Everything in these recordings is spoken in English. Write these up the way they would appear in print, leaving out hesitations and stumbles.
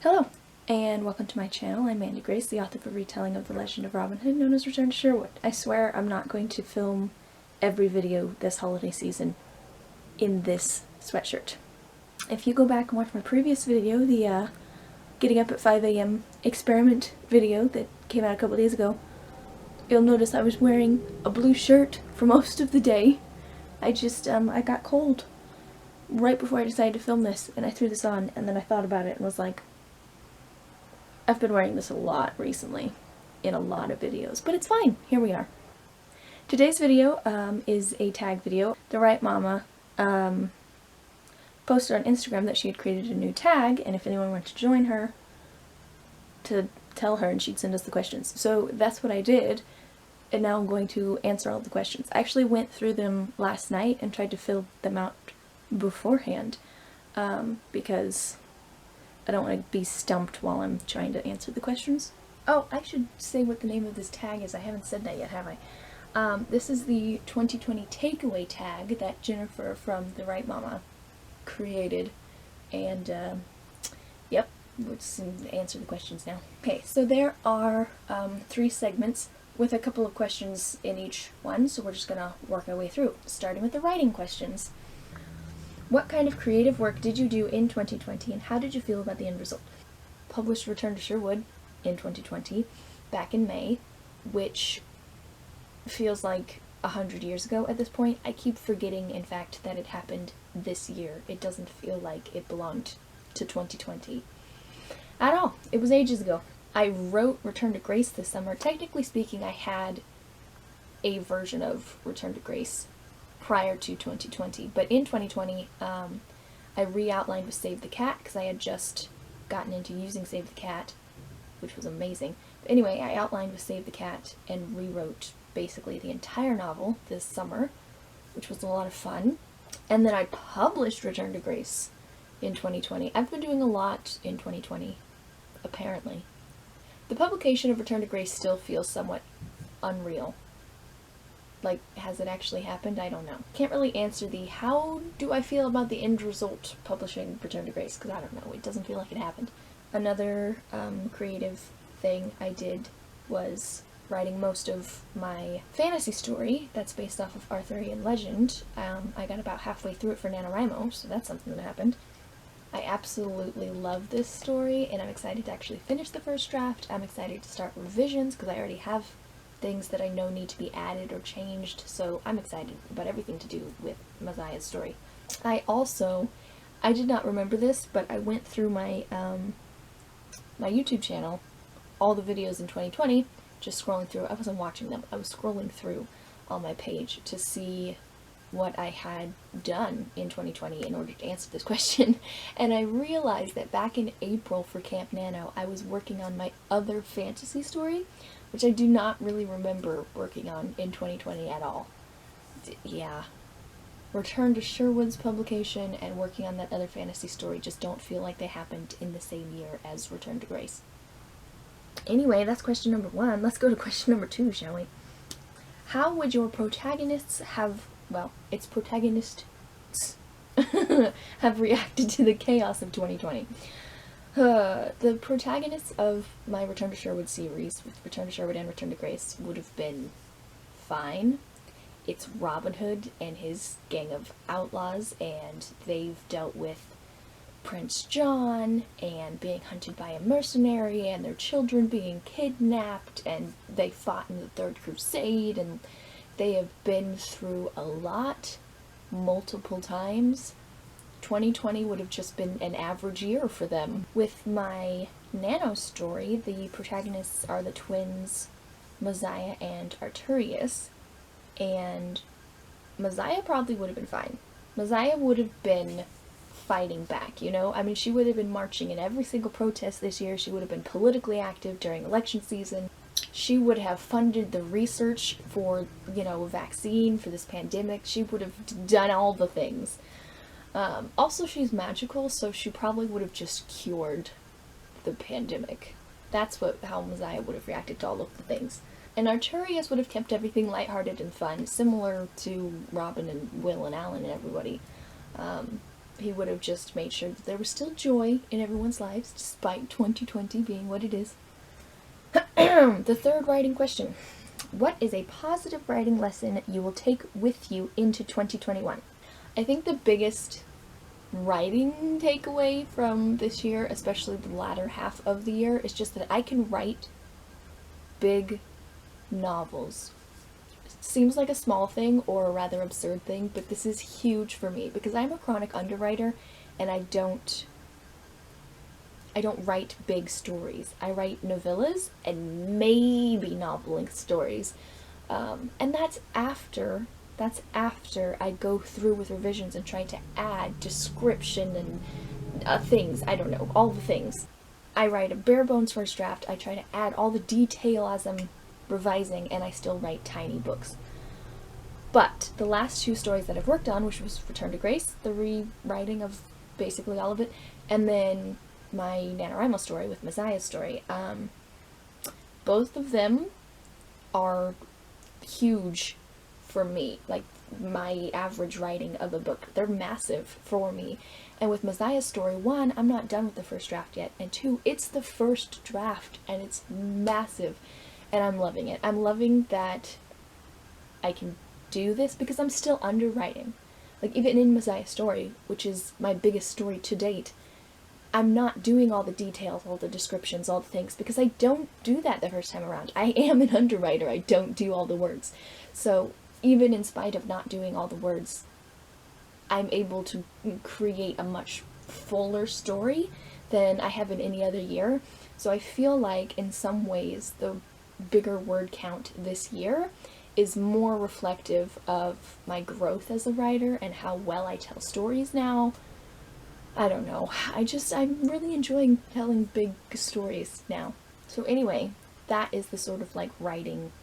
Hello, and welcome to my channel. I'm Mandy Grace, the author of a retelling of the legend of Robin Hood, known as Return to Sherwood. I swear I'm not going to film every video this holiday season in this sweatshirt. If you go back and watch my previous video, the getting up at 5 a.m. experiment video that came out a couple days ago, you'll notice I was wearing a blue shirt for most of the day. I got cold right before I decided to film this, and I threw this on, and then I thought about it and was like, I've been wearing this a lot recently in a lot of videos, but it's fine. Here we are. Today's video is a tag video. The Right Mama posted on Instagram that she had created a new tag, and if anyone wanted to join her, to tell her and she'd send us the questions. So that's what I did, and now I'm going to answer all the questions. I actually went through them last night and tried to fill them out beforehand because I don't want to be stumped while I'm trying to answer the questions. Oh, I should say what the name of this tag is. I haven't said that yet, have I? This is the 2020 takeaway tag that Jennifer from The Right Mama created. And, yep, let's answer the questions now. Okay, so there are 3 segments with a couple of questions in each one, so we're just going to work our way through, starting with the writing questions. What kind of creative work did you do in 2020, and how did you feel about the end result? Published Return to Sherwood in 2020, back in May, which feels like 100 years ago at this point. I keep forgetting, in fact, that it happened this year. It doesn't feel like it belonged to 2020 at all. It was ages ago. I wrote Return to Grace this summer. Technically speaking, I had a version of Return to Grace prior to 2020, but in 2020 I re-outlined with Save the Cat because I had just gotten into using Save the Cat, which was amazing. But anyway, I outlined with Save the Cat and rewrote basically the entire novel this summer, which was a lot of fun. And then I published Return to Grace in 2020. I've been doing a lot in 2020, apparently. The publication of Return to Grace still feels somewhat unreal. Like, has it actually happened? I don't know. Can't really answer the how do I feel about the end result publishing Return to Grace, because I don't know. It doesn't feel like it happened. Another creative thing I did was writing most of my fantasy story that's based off of Arthurian legend. I got about halfway through it for NaNoWriMo, so that's something that happened. I absolutely love this story, and I'm excited to actually finish the first draft. I'm excited to start revisions, because I already have things that I know need to be added or changed, so I'm excited about everything to do with Messiah's story. I did not remember this, but I went through my my YouTube channel, all the videos in 2020, just scrolling through. I wasn't watching them, I was scrolling through on my page to see what I had done in 2020 in order to answer this question, and I realized that back in April for Camp Nano, I was working on my other fantasy story, which I do not really remember working on in 2020 at all. Yeah. Return to Sherwood's publication and working on that other fantasy story just don't feel like they happened in the same year as Return to Grace. Anyway, that's question number 1. Let's go to question number 2, shall we? How would your protagonists have, well, its protagonists have reacted to the chaos of 2020? The protagonists of my Return to Sherwood series, with Return to Sherwood and Return to Grace, would have been fine. It's Robin Hood and his gang of outlaws, and they've dealt with Prince John and being hunted by a mercenary and their children being kidnapped, and they fought in the Third Crusade, and they have been through a lot multiple times. 2020 would have just been an average year for them. With my Nano story, the protagonists are the twins Messiah and Arturius, and Messiah probably would have been fine. Messiah would have been fighting back, you know? I mean, she would have been marching in every single protest this year. She would have been politically active during election season. She would have funded the research for, a vaccine for this pandemic. She would have done all the things. Also, she's magical, so she probably would have just cured the pandemic. That's how Messiah would have reacted to all of the things. And Arturius would have kept everything lighthearted and fun, similar to Robin and Will and Alan and everybody. he would have just made sure that there was still joy in everyone's lives, despite 2020 being what it is. The third writing question. What is a positive writing lesson you will take with you into 2021? I think the biggest writing takeaway from this year, especially the latter half of the year, is just that I can write big novels. It seems like a small thing or a rather absurd thing, but this is huge for me because I'm a chronic underwriter and I don't write big stories. I write novellas and maybe novel-length stories. And that's after I go through with revisions and try to add description and things. I don't know, all the things. I write a bare bones first draft. I try to add all the detail as I'm revising, and I still write tiny books. But the last two stories that I've worked on, which was Return to Grace, the rewriting of basically all of it, and then my NaNoWriMo story with Messiah's story, both of them are huge for me. Like, my average writing of a book, they're massive for me. And with Messiah's story, one, I'm not done with the first draft yet, and two, it's the first draft and it's massive, and I'm loving it. I'm loving that I can do this because I'm still underwriting. Like, even in Messiah's story, which is my biggest story to date, I'm not doing all the details, all the descriptions, all the things, because I don't do that the first time around. I am an underwriter. I don't do all the words. So even in spite of not doing all the words, I'm able to create a much fuller story than I have in any other year. So I feel like in some ways the bigger word count this year is more reflective of my growth as a writer and how well I tell stories now. I don't know. I'm really enjoying telling big stories now. So anyway, that is the sort of like writing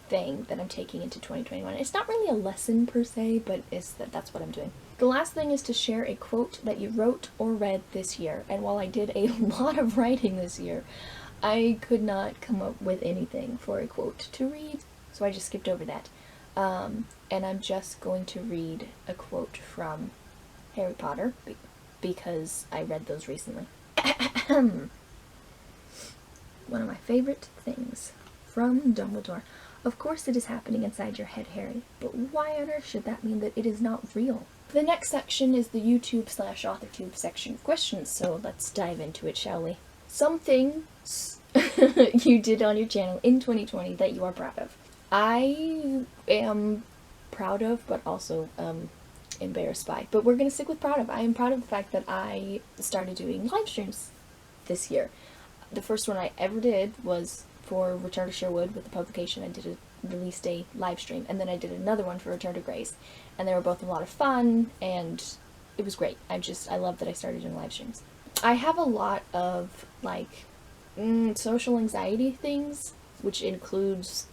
thing that I'm taking into 2021. It's not really a lesson per se, but that's what I'm doing. The last thing is to share a quote that you wrote or read this year. And while I did a lot of writing this year, I could not come up with anything for a quote to read, so I just skipped over that. And I'm just going to read a quote from Harry Potter because I read those recently. One of my favorite things from Dumbledore. Of course it is happening inside your head, Harry, but why on earth should that mean that it is not real? The next section is the YouTube/AuthorTube section of questions, so let's dive into it, shall we? Some things you did on your channel in 2020 that you are proud of. I am proud of, but also embarrassed by. But we're going to stick with proud of. I am proud of the fact that I started doing live streams this year. The first one I ever did was for Return to Sherwood with the publication. I did a release day live stream, and then I did another one for Return to Grace, and they were both a lot of fun, and it was great. I love that I started doing live streams. I have a lot of like social anxiety things, which includes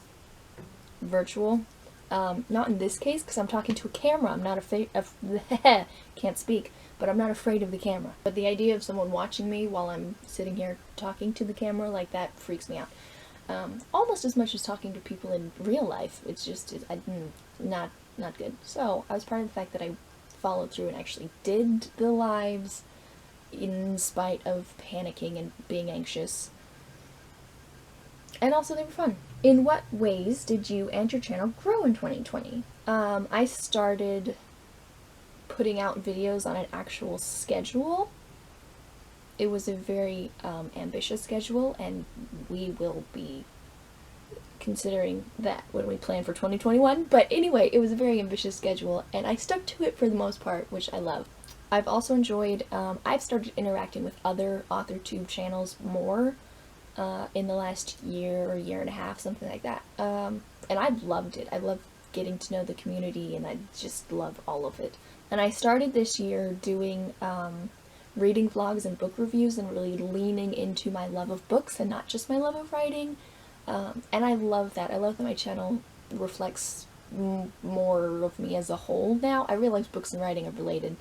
virtual. Not in this case, because I'm talking to a camera. I'm not afraid of can't speak, but I'm not afraid of the camera. But the idea of someone watching me while I'm sitting here talking to the camera, like, that freaks me out. Almost as much as talking to people in real life. It's just not good. So I was proud of the fact that I followed through and actually did the lives in spite of panicking and being anxious. And also they were fun. In what ways did you and your channel grow in 2020? I started putting out videos on an actual schedule. It was a very ambitious schedule, and we will be considering that when we plan for 2021. But anyway, it was a very ambitious schedule, and I stuck to it for the most part, which I love. I've also enjoyed, I've started interacting with other AuthorTube channels more in the last year or year and a half, something like that. And I've loved it. I love getting to know the community, and I just love all of it. And I started this year doing reading vlogs and book reviews and really leaning into my love of books and not just my love of writing. And I love that. I love that my channel reflects more of me as a whole now. I realize books and writing are related.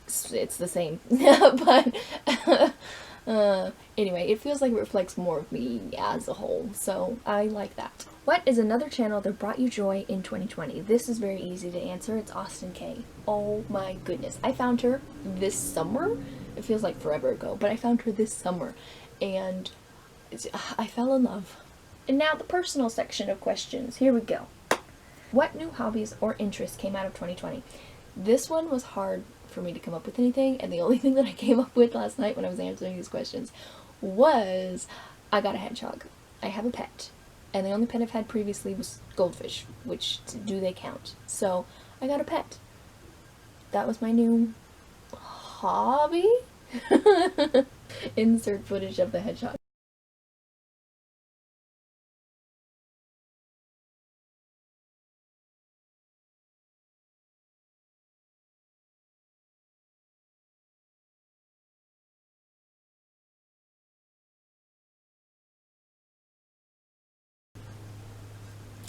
It's the same. But Anyway, it feels like it reflects more of me as a whole, so I like that. What is another channel that brought you joy in 2020? This is very easy to answer. It's Austin K. Oh my goodness. I found her this summer. It feels like forever ago, but I found her this summer, and I fell in love. And now the personal section of questions. Here we go. What new hobbies or interests came out of 2020? This one was hard for me to come up with anything, and the only thing that I came up with last night when I was answering these questions was I got a hedgehog. I have a pet, and the only pet I've had previously was goldfish, which do they count? So I got a pet. That was my new hobby. Insert footage of the hedgehog.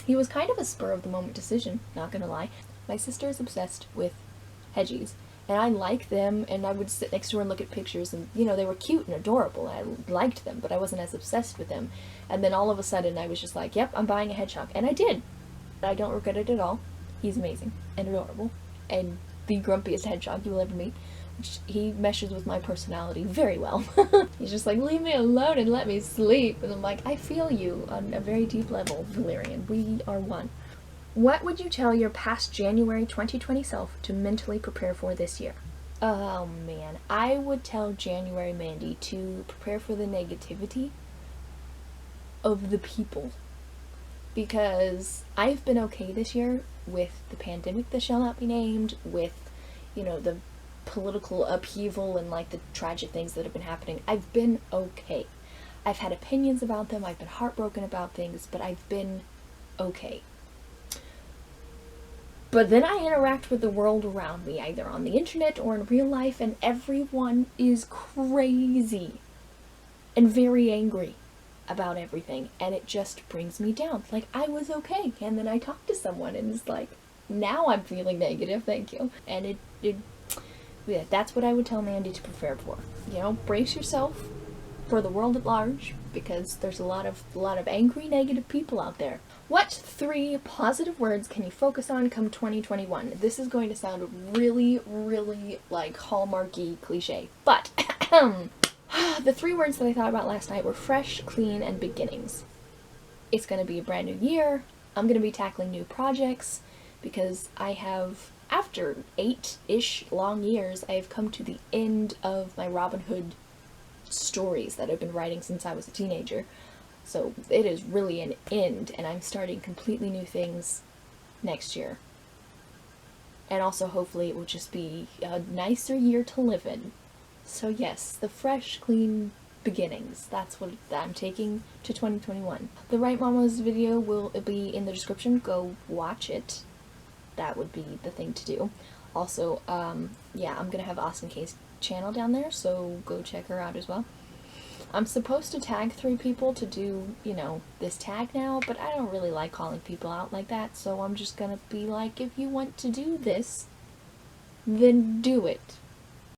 He was kind of a spur of the moment decision, not gonna lie. My sister is obsessed with hedgies, and I like them, and I would sit next to her and look at pictures, and you know, they were cute and adorable, and I liked them, but I wasn't as obsessed with them. And then all of a sudden I was just like, yep, I'm buying a hedgehog, and I did. I don't regret it at all. He's amazing and adorable, and the grumpiest hedgehog you will ever meet. He meshes with my personality very well. He's just like, leave me alone and let me sleep. And I'm like, I feel you on a very deep level, Valerian. We are one. What would you tell your past January 2020 self to mentally prepare for this year? Oh man, I would tell January Mandy to prepare for the negativity of the people. Because I've been okay this year with the pandemic that shall not be named, with, you know, the political upheaval and like the tragic things that have been happening. I've been okay. I've had opinions about them, I've been heartbroken about things, but I've been okay. But then I interact with the world around me, either on the internet or in real life, and everyone is crazy and very angry about everything, and it just brings me down. Like, I was okay, and then I talked to someone and it's like, now I'm feeling negative, thank you. And yeah, that's what I would tell Mandy to prepare for. You know, brace yourself for the world at large, because there's a lot of angry, negative people out there. What 3 positive words can you focus on come 2021? This is going to sound really, really like hallmarky cliche, but the 3 words that I thought about last night were fresh, clean, and beginnings. It's going to be a brand new year. I'm going to be tackling new projects because I have, after 8-ish long years, I have come to the end of my Robin Hood stories that I've been writing since I was a teenager. So it is really an end, and I'm starting completely new things next year. And also hopefully it will just be a nicer year to live in. So yes, the fresh, clean beginnings. That's what I'm taking to 2021. The Right Mama's video will be in the description. Go watch it. That would be the thing to do. Also, yeah, I'm gonna have Austin K's channel down there, so go check her out as well. I'm supposed to tag 3 people to do, you know, this tag now, but I don't really like calling people out like that, so I'm just gonna be like, if you want to do this, then do it.